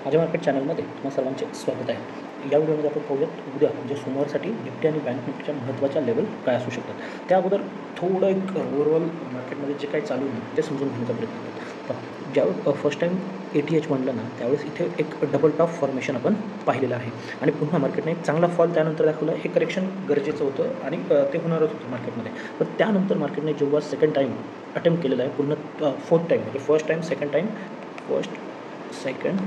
माझ्या मार्केट चॅनलमध्ये तुम्हा सर्वांचे स्वागत आहे. या व्हिडिओमध्ये आपण पाहूयात उद्या म्हणजे सोमवारसाठी निफ्टी आणि बँक निफ्टीच्या महत्त्वाच्या लेवल काय असू शकतात. त्या अगोदर थोडं एक ओव्हरऑल मार्केटमध्ये जे काही चालू आहे ते समजून घेण्याचा प्रयत्न करतो. ज्यावेळेस फर्स्ट टाईम ATH म्हणलं ना त्यावेळेस इथे एक डबल टॉप फॉर्मेशन आपण पाहिलेलं आहे आणि पुन्हा मार्केटने एक चांगला फॉल त्यानंतर दाखवलं. हे करेक्शन गरजेचं होतं आणि ते होणारच होतं मार्केटमध्ये. पण त्यानंतर मार्केटने जेव्हा सेकंड टाईम अटेम्प्ट केलेला आहे पुन्हा फोर्थ टाईम म्हणजे first time first second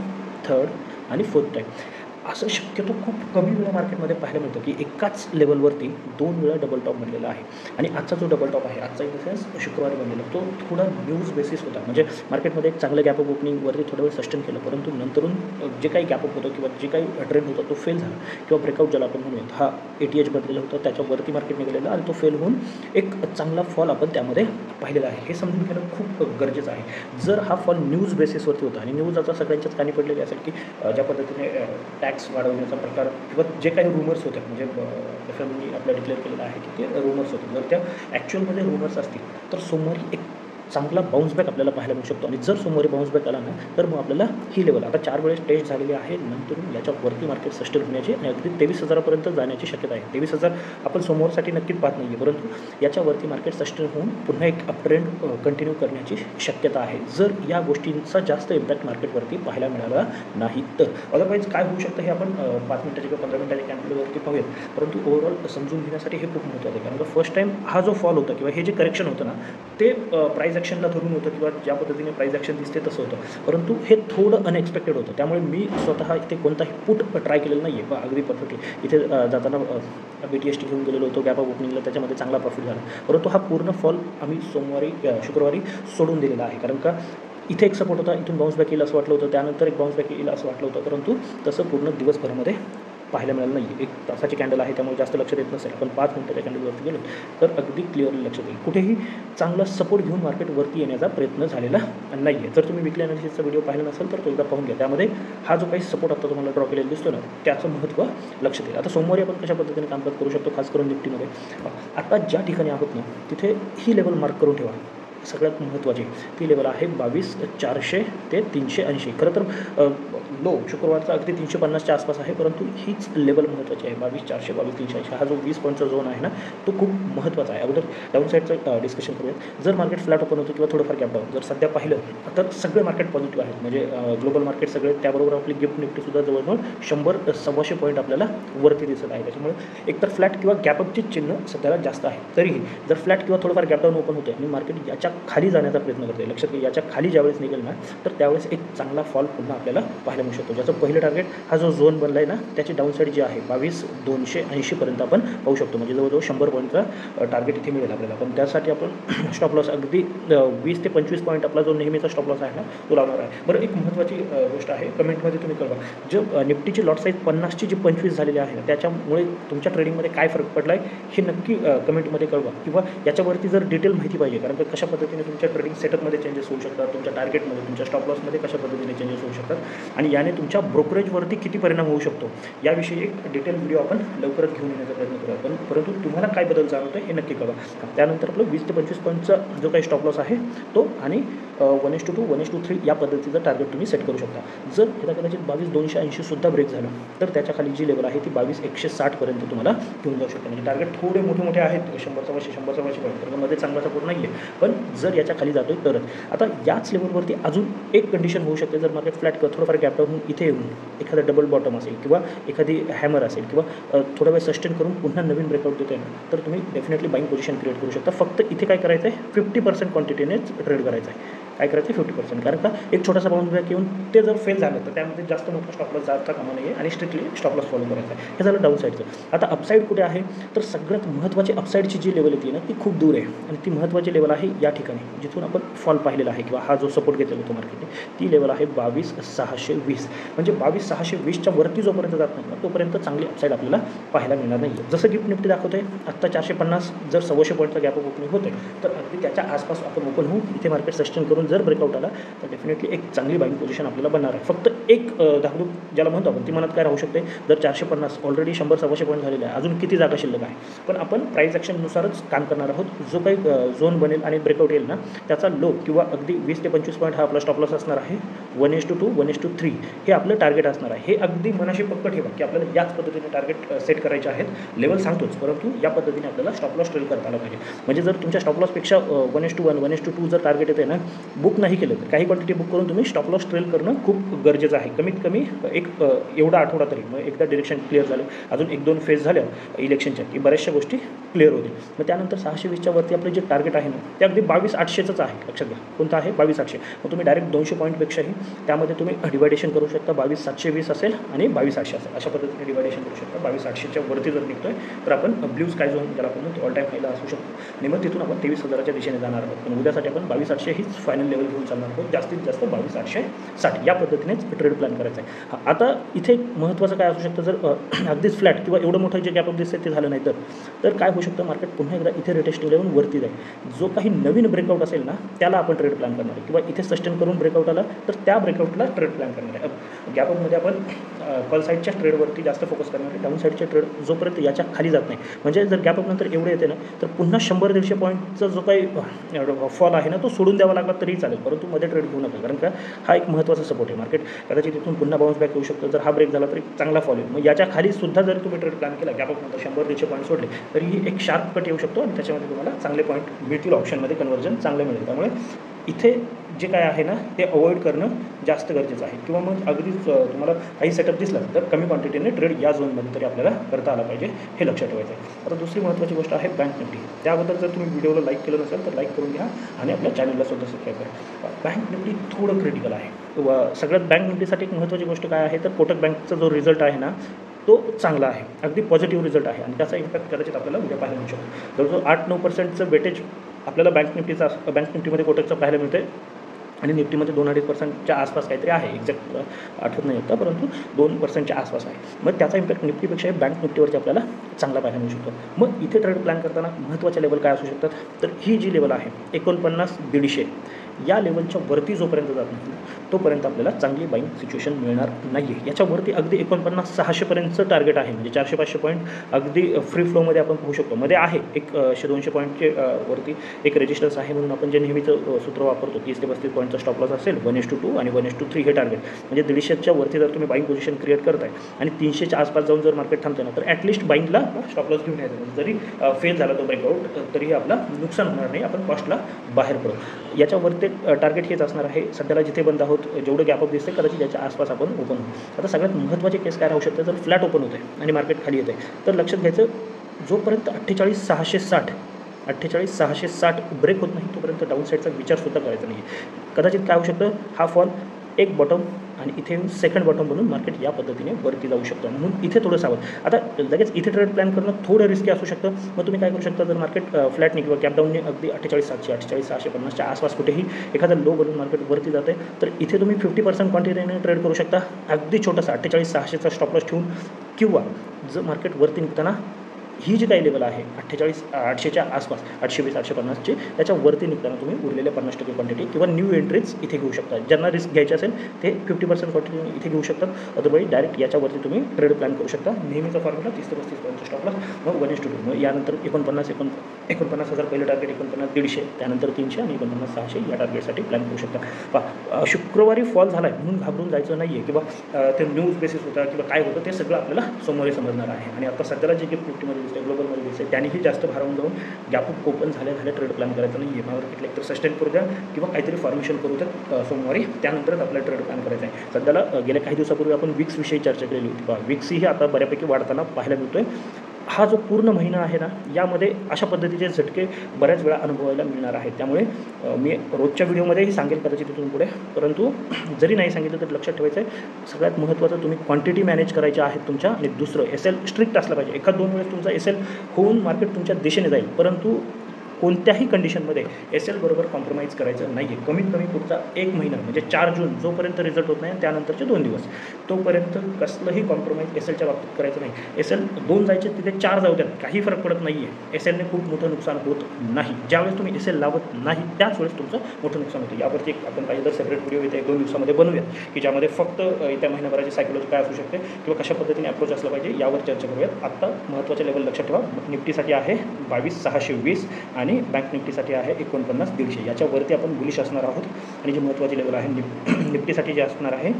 third आणि फोर्थ टाईम असं शक्यतो खूप कमी वेळा मार्केटमध्ये पाहायला मिळतं की एकाच लेवलवरती 2 वेळा डबल टॉप बनलेला आहे. आणि आजचा जो डबल टॉप आहे आजचा इन द सेन्स शुक्रवारी बनलेला तो थोडा न्यूज बेसिस होता. म्हणजे मार्केटमध्ये एक चांगलं गॅपअप ओपनिंगवरती थोडा वेळ सस्टेन केलं परंतु नंतरून जे काही गॅपअप होतं किंवा जे काही ट्रेंड होता तो फेल झाला किंवा ब्रेकआउट ज्याला आपण म्हणूयात हा ATH बनलेला होता त्याच्यावरती मार्केट निघालेला आणि तो फेल होऊन एक चांगला फॉल आपण त्यामध्ये पाहिलेला आहे. हे समजून घेणं खूप गरजेचं आहे. जर हा फॉल न्यूज बेसिसवरती होता आणि न्यूज आता सगळ्यांच्याच कानी पडलेली असेल की ज्या पद्धतीने टॅक्स वाढवण्याचा प्रकार किंवा जे काही रूमर्स होते म्हणजे FMनी आपल्या डिक्लेअर केलेलं आहे की ते रूमर्स होते. जर त्या ॲक्च्युअलमध्ये रूमर्स असतील तर सोमवारी एक चांगला बाउन्स बॅक आपल्याला पाहायला मिळू शकतो. आणि जर सोमवारी बाउन्स बॅक आला ना तर मग आपल्याला ही लेवल आता 4 वेळेस टेस्ट झालेली आहे. नंतर याच्यावरती मार्केट सस्टेन होण्याची आणि अगदी 23,000पर्यंत जाण्याची शक्यता आहे. 23,000 आपण सोमवारसाठी नक्कीच पाहत नाही आहे परंतु याच्यावरती मार्केट सस्टेन होऊन पुन्हा एक अपट्रेंड कंटिन्यू करण्याची शक्यता आहे जर या गोष्टींचा जास्त इम्पॅक्ट मार्केटवरती पाहायला मिळाला नाही तर. अदरवाईज काय होऊ शकतं हे आपण 5 मिनिटाच्या किंवा 15 मिनिटाच्या कॅन्डलवरती पाहूयात. परंतु ओव्हरऑल समजून घेण्यासाठी हे खूप महत्त्वाचं आहे. कारण का फर्स्ट टाईम हा जो फॉल होता किंवा हे जे करेक्शन होतं ना ते प्राईज ॲक्शनला धरून होतं किंवा ज्या पद्धतीने प्राईज ॲक्शन दिसते तसं होतं. परंतु हे थोडं अनएक्सपेक्टेड होतं. त्यामुळे मी स्वतः इथे कोणताही पुट ट्राय केलेलं नाही आहे. अगदी परफेक्टली इथे जाताना BTST घेऊन गेलेलो होतो गॅप ऑफ ओपनिंगला त्याच्यामध्ये चांगला प्रॉफिट झाला. परंतु हा पूर्ण फॉल आम्ही शुक्रवारी सोडून दिलेला आहे. कारण का इथे एक सपोर्ट होता इथून बाउन्स बॅक येईल असं वाटलं होतं त्यानंतर एक बाउन्स बॅक येईल असं वाटलं होतं परंतु तसं पूर्ण दिवसभरामध्ये पाहायला मिळालं नाही. 1 तासाची कॅन्डल आहे त्यामुळे जास्त लक्ष देत नसेल. आपण 5 मिनिटाच्या कॅन्डलवरती गेलो तर अगदी क्लिअरली लक्षात येईल कुठेही चांगला सपोर्ट घेऊन मार्केट वरती येण्याचा प्रयत्न झालेला नाही आहे. जर तुम्ही विकली अनालिसिसचा व्हिडिओ पाहिला नसेल तर तो एकदा पाहून घ्या. त्यामध्ये हा जो काही सपोर्ट आता तुम्हाला ड्रॉ केलेला दिसतो ना त्याचं महत्त्व लक्षात येईल. आता सोमवारी आपण कशा पद्धतीने कामकाज करू शकतो खास करून निफ्टीमध्ये. आता ज्या ठिकाणी आहोत ना तिथे ही लेवल मार्क करून ठेवा. सगळ्यात महत्त्वाची ती लेवल आहे 22,400 ते 380. खरं तर लो शुक्रवारचा अगदी 350च्या आसपास आहे परंतु हीच लेवल महत्त्वाची आहे. 22,400 22,380 हा जो 20 पॉईंटचा झोन आहे ना तो खूप महत्त्वाचा आहे. अगोदर डाऊन साईडचं डिस्कशन करूयात. जर मार्केट फ्लॅट ओपन होतं किंवा थोडंफार गॅप डाऊन जर सध्या पाहिलं तर सगळे मार्केट पॉझिटिव्ह आहेत. म्हणजे ग्लोबल मार्केट सगळे त्याबरोबर आपली गिफ्ट निफ्टीसुद्धा जवळजवळ 100-125 पॉईंट आपल्याला वरती दिसत आहे. त्याच्यामुळे एकतर फ्लॅट किंवा गॅपअपची चिन्ह सध्याला जास्त आहे. तरीही जर फ्लॅट किंवा थोडंफार गॅप डाऊन ओपन होते आणि मार्केट याच्या खाली जाण्याचा प्रयत्न करते लक्षात घ्या याच्या खाली ज्यावेळेस निघेल ना तर त्यावेळेस एक चांगला फॉल पुन्हा आपल्याला पाहायला मिळू शकतो. ज्याचं पहिलं टार्गेट हा जो झोन बनला आहे ना त्याची डाऊन साईड जी आहे 22,280पर्यंत आपण पाहू शकतो. म्हणजे जवळजवळ 100 पॉईंटचा टार्गेट इथे मिळेल आपल्याला. पण त्यासाठी आपण स्टॉप लॉस अगदी 20 ते 25 पॉईंट आपला जो नेहमीचा स्टॉप लॉस आहे ना तो लावणार आहे. बरं एक महत्त्वाची गोष्ट आहे कमेंटमध्ये तुम्ही कळवा जो निफ्टीची लॉट साईज 50ची जी 25 झालेली आहे ना त्याच्यामुळे तुमच्या ट्रेडिंगमध्ये काय फरक पडला आहे हे नक्की कमेंटमध्ये कळवा. किंवा याच्यावरती जर डिटेल माहिती पाहिजे कारण का कशा पद्धतीने तुमच्या ट्रेडिंग सेटअपमध्ये चेंजेस होऊ शकतात तुमच्या टार्गेटमध्ये तुमच्या स्टॉप लॉसमध्ये कशा पद्धतीने चेंजेस होऊ शकतात आणि याने तुमच्या ब्रोकरेजवरती किती परिणाम होऊ शकतो याविषयी एक डिटेल व्हिडिओ आपण लवकरच घेऊन येण्याचा प्रयत्न करूया. परंतु तुम्हाला काय बदल जाणवतो हे नक्की कळवा. त्यानंतर आपलं 20 ते 25 पॉईंटचा जो काही स्टॉप लॉस आहे तो आणि 1:2 1:3 या पद्धतीचं टार्गेट तुम्ही सेट करू शकता. जर ह्याला कदाचित 22,280सुद्धा ब्रेक झालं तर त्याच्याखाली जी लेवल आहे ती 22,160पर्यंत तुम्हाला घेऊन जाऊ शकते. म्हणजे टार्गेट थोडे मोठे आहेत 100चा पॉईंट तर मध्ये चांगला सपोर्ट नाही आहे. पण जर याच्या खाली जातोय तरच. आता याच लेवलवरती अजून एक कंडिशन होऊ शकते जर मार्केट फ्लॅट किंवा थोडंफार गॅप डाऊन इथे येऊन एखादा डबल बॉटम असेल किंवा एखादी हॅमर असेल किंवा थोडा वेळ सस्टेन करून पुन्हा नवीन ब्रेकआउट देते ना तर तुम्ही डेफिनेटली बाईंग पोझिशन क्रिएट करू शकता. फक्त इथे काय करायचं आहे 50% क्वांटिटीनेच ट्रेड करायचं आहे. काय करायचं 50% कारण का एक छोटासा बाउन्स बॅक येऊन ते जर फेल झालं तर त्यामध्ये जास्त मोठा स्टॉप लॉस जाता कामा नाही आहे आणि स्ट्रिक्टली स्टॉप लॉस फॉलो करायचा आहे. हे झालं डाऊन साईडचं. आता अपसाईड कुठे आहे तर सगळ्यात महत्त्वाची अपसाईडची जी लेवल येते ना ती खूप दूर आहे आणि ती महत्त्वाची लेवल आहे या ठिकाणी जिथून आपण फॉल पाहिलेला आहे किंवा हा जो सपोर्ट घेतलेला होतो मार्केटने ती लेवल आहे 22,620. म्हणजे 22,620च्या वरती जोपर्यंत जात नाही तोपर्यंत चांगली अपसाईड आपल्याला पाहायला मिळणार नाही आहे. जसं गिफ्ट निफ्टी दाखवते आत्ता 450 जर 1,200 पॉईंटचा गॅप ऑफ ओपनिंग होते तर अगदी त्याच्या आसपास आपण ओपन होऊन इथे मार्केट सस्टेन करून लेवल जर ब्रेकआउट आला तर डेफिनेटली एक चांगली बाईंग पोझिशन आपल्याला बनणार आहे. फक्त एक धाकधूक ज्याला म्हणतो आपण ती मनात काय राहू शकते, जर 450 ऑलरेडी 100-125 पॉईंट झालेले आहे, अजून किती जागा शिल्लक आहे. पण आपण प्राईस ॲक्शननुसारच काम करणार आहोत. जो काही झोन बनेल आणि ब्रेकआउट येईल ना त्याचा लो किंवा अगदी 20 ते 25 पॉईंट हा आपला स्टॉप लॉस असणार आहे. 1:2 1:3 हे आपलं टार्गेट असणार आहे. हे अगदी मनाशी पक्क ठेवा की आपल्याला याच पद्धतीने टार्गेट सेट करायचे आहेत. लेवल सांगतोच, परंतु या पद्धतीने आपल्याला स्टॉप लॉस ट्रेल करता आला पाहिजे. म्हणजे जर तुमच्या स्टॉप लॉसपेक्षा 1:1 1:2 जर टार्गेट येते ना, बुक नाही केलं तर काही क्वांटिटी बुक करून तुम्ही स्टॉप लॉस ट्रेल करणं खूप गरजेचं आहे. कमीत कमी एक एवढा आठवडा तरी, मग एकदा डिरेक्शन क्लिअर झालं, अजून 1-2 फेज झाल्या इलेक्शनच्या की बऱ्याचशा गोष्टी क्लिअर होतील. मग त्यानंतर 620च्या वरती आपलं जे टार्गेट आहे ना ते अगदी 22,800च आहे. लक्षात घ्या कोणतं आहे, 22,800. मग तुम्ही डायरेक्ट 200 पॉईंटपेक्षाही त्यामध्ये तुम्ही डिवायडेशन करू शकता. 22,720 असेल आणि 22,800 असेल, अशा पद्धतीने डिवायडेशन करू शकता. 22,800च्या वरती जर निघतोय तर आपण ब्ल्यू स्काय झोन ज्याला आपण म्हणतो ऑल टाईम हायला असू शकतो आणि मग तिथून आपण 23,000च्या दिशेने जाणार आहोत. पण उद्यासाठी आपण 22,800 हीच फायनल लेवल घेऊन चालणार आहोत. जास्तीत जास्त 22,860 या पद्धतीनेच ट्रेड प्लॅन करायचा आहे. आता इथे एक महत्त्वाचं काय असू शकतं, जर अगदीच फ्लॅट किंवा एवढं मोठं जे गॅपअप दिसतं ते झालं नाही तर काय होऊ शकतं, मार्केट पुन्हा एकदा इथे रिटेस्टिंग लेवल वरती जाईल. जो काही नवीन ब्रेकआउट असेल ना त्याला आपण ट्रेड प्लॅन करणार आहे किंवा इथे सस्टेन करून ब्रेकआउट आला तर त्या ब्रेकआउटला ट्रेड प्लॅन करणार आहे. गॅपअपमध्ये आपण कॉल साईडच्या ट्रेडवरती जास्त फोकस करणार आहे. डाऊन साईडच्या ट्रेड जोपर्यंत याच्या खाली जात नाही, म्हणजे जर गॅपअप नंतर एवढे येते ना तर पुन्हा 100-150 पॉईंटचा जो काही फॉल आहे ना तो सोडून द्यावा लागला तरी चालेल, परंतु मध्ये ट्रेड घेऊ नका. कारण का हा एक महत्त्वाचा सपोर्ट आहे. मार्केट कदाचित तिथून पुन्हा बाउन्स बॅक होऊ शकतं. जर हा ब्रेक झाला तर एक चांगला फॉल येईल. मग याच्या खाली सुद्धा जर तुम्ही ट्रेड प्लॅन केला, गॅपअप नंतर 100-150 पॉईंट सोडले तरीही एक शार्प कट येऊ शकतो आणि त्याच्यामध्ये तुम्हाला चांगले पॉईंट मिळतील. ऑप्शनमध्ये कन्व्हर्जन चांगलं मिळेल. त्यामुळे इथे जे काय आहे ना ते अवॉइड करणं जास्त गरजेचं आहे. किंवा मग अगदीच तुम्हाला काही सेटअप दिसला तर कमी क्वांटिटीने ट्रेड या झोनमध्ये तरी आपल्याला करता आला पाहिजे, हे लक्षात ठेवायचं आहे. आता दुसरी महत्त्वाची गोष्ट आहे बँक निफ्टी. त्याबद्दल जर तुम्ही व्हिडिओला लाईक केलं नसेल तर लाईक करून घ्या आणि आपल्या चॅनलला सुद्धा सबस्क्राईब करा. बँक निफ्टी थोडं क्रिटिकल आहे. सगळ्यात बँक निफ्टीसाठी एक महत्त्वाची गोष्ट काय आहे तर कोटक बँकचा जो रिझल्ट आहे ना तो चांगला आहे, अगदी पॉझिटिव्ह रिझल्ट आहे आणि त्याचा इम्पॅक्ट कदाचित आपल्याला उद्या पाहायला मिळू शकतो. जवळजवळ 8-9% वेटेज आपल्याला बँक निफ्टीमध्ये कोटकचं पाहायला मिळते आणि निफ्टीमध्ये 2-2.5%च्या आसपास काहीतरी आहे, एक्झॅक्ट आठवत नाही होता, परंतु 2%च्या आसपास आहे. मग त्याचा इम्पॅक्ट निफ्टीपेक्षाही बँक निफ्टीवरती आपल्याला चांगला पाहायला मिळू शकतो. मग इथे ट्रेड प्लॅन करताना महत्त्वाच्या लेवल काय असू शकतात तर ही जी लेवल आहे 49,150 या लेवलच्या वरती जोपर्यंत जात नाही तोपर्यंत आपल्याला चांगली बाईंग सिच्युएशन मिळणार नाही आहे. याच्यावरती अगदी 49,600पर्यंतचं टार्गेट आहे, म्हणजे 400-500 पॉईंट अगदी फ्री फ्लोमध्ये आपण पाहू शकतो. मध्ये आहे एक 100-200 पॉईंटचे वरती एक रेजिस्टन्स आहे, म्हणून आपण जे नेहमीचं सूत्र वापरतो 30 ते 35 पॉईंटचा स्टॉप लॉस असेल. 1:2 आणि 1:3 हे टार्गेट, म्हणजे 150च्या वरती जर तुम्ही बाईंग पोझिशन क्रिएट करताय आणि 300च्या आसपास जाऊन जर मार्केट थांबतं ना तर ॲटलिस्ट बाईंगला स्टॉप लॉस घेऊन यायचं. जरी फेल झाला तो ब्रेकआउट तरीही आपला नुकसान होणार नाही, आपण कॉस्टला बाहेर पडू. याच्यावरती टार्गेट हेच असणार आहे. सध्याला जिथे बंद आहोत जेवढं गॅपअप दिसते कदाचित याच्या आसपास आपण ओपन होऊ. आता सगळ्यात महत्त्वाचे केस काय राहू शकते, जर फ्लॅट ओपन होते आणि मार्केट खाली येते तर लक्षात घ्यायचं जोपर्यंत 48,660 ब्रेक होत नाही तोपर्यंत डाऊन साईडचा विचारसुद्धा करायचा नाही. कदाचित काय होऊ शकतं, हा फॉल एक बॉटम आणि इथे येऊन सेकंड बॉटम बनून मार्केट या पद्धतीने वरती जाऊ शकतं. म्हणून इथे थोडं सावध. आता लगेच इथे ट्रेड प्लॅन करणं थोडं रिस्की असू शकतं. मग तुम्ही काय करू शकता, जर मार्केट फ्लॅटने किंवा कॅपडाऊनने अगदी 48,700 48,650च्या आसपास कुठेही एखादा लो बनून मार्केट वरती जाते तर इथे तुम्ही 50% क्वांटिटीने ट्रेड करू शकता. अगदी छोटासा 48,600चा स्टॉप लॉस ठेवून, किंवा जर मार्केट वरती निघताना ही जी काही लेवल आहे 48,800च्या आसपास 820-850ची त्याच्यावरती निघताना तुम्ही उरलेल्या 50% क्वांटिटी किंवा न्यू एंट्रीज इथे घेऊ शकता. ज्यांना रिस्क घ्यायची असेल ते 50% क्वांटिटी इथे घेऊ शकतात. अदरवाईज डायरेक्ट याच्यावरती तुम्ही ट्रेड प्लॅन करू शकता. नेहमीचा फॉर्म्युला 30 ते 35 पर्यंत स्टॉप लॉस, मग 1:2. मग यानंतर 49,000 पहिलं टार्गेट, 49,150, त्यानंतर 300 आणि 49,600 या टार्गेटसाठी प्लॅन करू शकता. शुक्रवारी फॉल झाला आहे म्हणून घाबरून जायचं नाही आहे किंवा ते न्यूज बेसिस होता किंवा काय होतं ते सगळं आपल्याला सोमवारी समजणार आहे. आणि आता सध्याला जे गिफ्ट निफ्टीमध्ये दिसते, ग्लोबलमध्ये दिसते, त्यानेही जास्त भारावून जाऊन गॅपअप ओपन झाल्या ट्रेड प्लॅन करायचा नाही आहे. मार्केटला एकतर सस्टेन करू द्या किंवा काहीतरी फॉर्मेशन करू द्या सोमवारी, त्यानंतरच आपल्याला ट्रेड प्लॅन करायचा आहे. सध्याला गेल्या काही दिवसापूर्वी आपण विक्सविषयी चर्चा केलेली होती. पहा विक्सही आता बऱ्यापैकी वाढताना पाहायला मिळतोय. हा जो पूर्ण महिना आहे ना यामध्ये अशा पद्धतीचे झटके बऱ्याच वेळा अनुभवायला मिळणार आहेत. त्यामुळे मी रोजच्या व्हिडिओमध्येही सांगेल कदाचित तिथून पुढे, परंतु जरी नाही सांगितलं तर लक्षात ठेवायचं आहे सगळ्यात महत्त्वाचं तुम्ही क्वांटिटी मॅनेज करायच्या आहेत तुमच्या. आणि दुसरं SL स्ट्रिक्ट असलं पाहिजे. 1-2 वेळेस तुमचा SL होऊन मार्केट तुमच्या दिशेने जाईल, परंतु कोणत्याही कंडिशनमध्ये एस एल बरोबर कॉम्प्रोमाइज करायचं नाही आहे. कमीत कमी पुढचा 1 महिना म्हणजे 4 जून जोपर्यंत रिझल्ट होत नाही त्यानंतरचे 2 दिवस तोपर्यंत कसलंही कॉम्प्रोमाइज एस एलच्या बाबतीत करायचं नाही. एस एल 2 जायचे तिथे 4 जाऊ द्यात, काही फरक पडत नाही आहे. एस एलने खूप मोठं नुकसान होत नाही. ज्यावेळेस तुम्ही एस एल लावत नाही त्याच वेळेस तुमचं मोठं नुकसान होतं. यावरती आपण पाहिजे तर सेपरेट व्हिडिओ येत्या 1-2 दिवसामध्ये बनवूयात की ज्यामध्ये फक्त येत्या महिन्याभराची सायकोलॉजी काय असू शकते किंवा कशा पद्धतीने अप्रोच असला पाहिजे यावर चर्चा करूयात. आत्ता महत्त्वाच्या लेवल लक्षात ठेवा. निफ्टीसाठी आहे 22,620 आणि बँक निफ्टीसाठी आहे 49,150. याच्यावरती आपण बुलिश असणार आहोत आणि जी महत्त्वाची लेवल आहे निफ्टीसाठी जी असणार आहे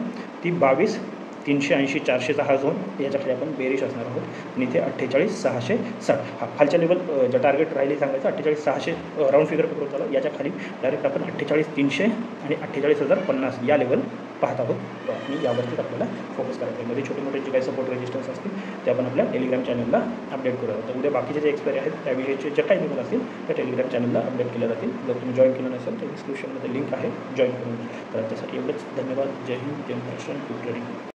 ती 22,380 400चा हा झोन, याच्याखाली आपण बेरिश असणार आहोत आणि इथे 48,660. हा खालच्या लेवल ज्या टार्गेट राहिली सांगायचं 48,600 राऊंड फिगर पकडून चालू. याच्या खाली डायरेक्ट आपण 48,300 आणि 48,050 या लेवल पाहत आहोत आणि यावरतीच आपल्याला फोकस करायचं आहे. मध्ये छोटे मोठे जे काही सपोर्ट रेजिस्टन्स असतील ते आपण आपल्या टेलिग्राम चॅनलला अपडेट करू. तर उद्या बाकीचे जे एक्सपायरी आहेत त्याविषयीचे जे काही लेवल असतील त्या टेलिग्राम चॅनलला अपडेट केल्या जातील. जर तुम्ही जॉईन केलं नसेल तर डिस्क्रिप्शनमध्ये लिंक आहे, जॉईन करून. तर त्यासाठी एवढंच. धन्यवाद. जय हिंद, जय महाराष्ट्र.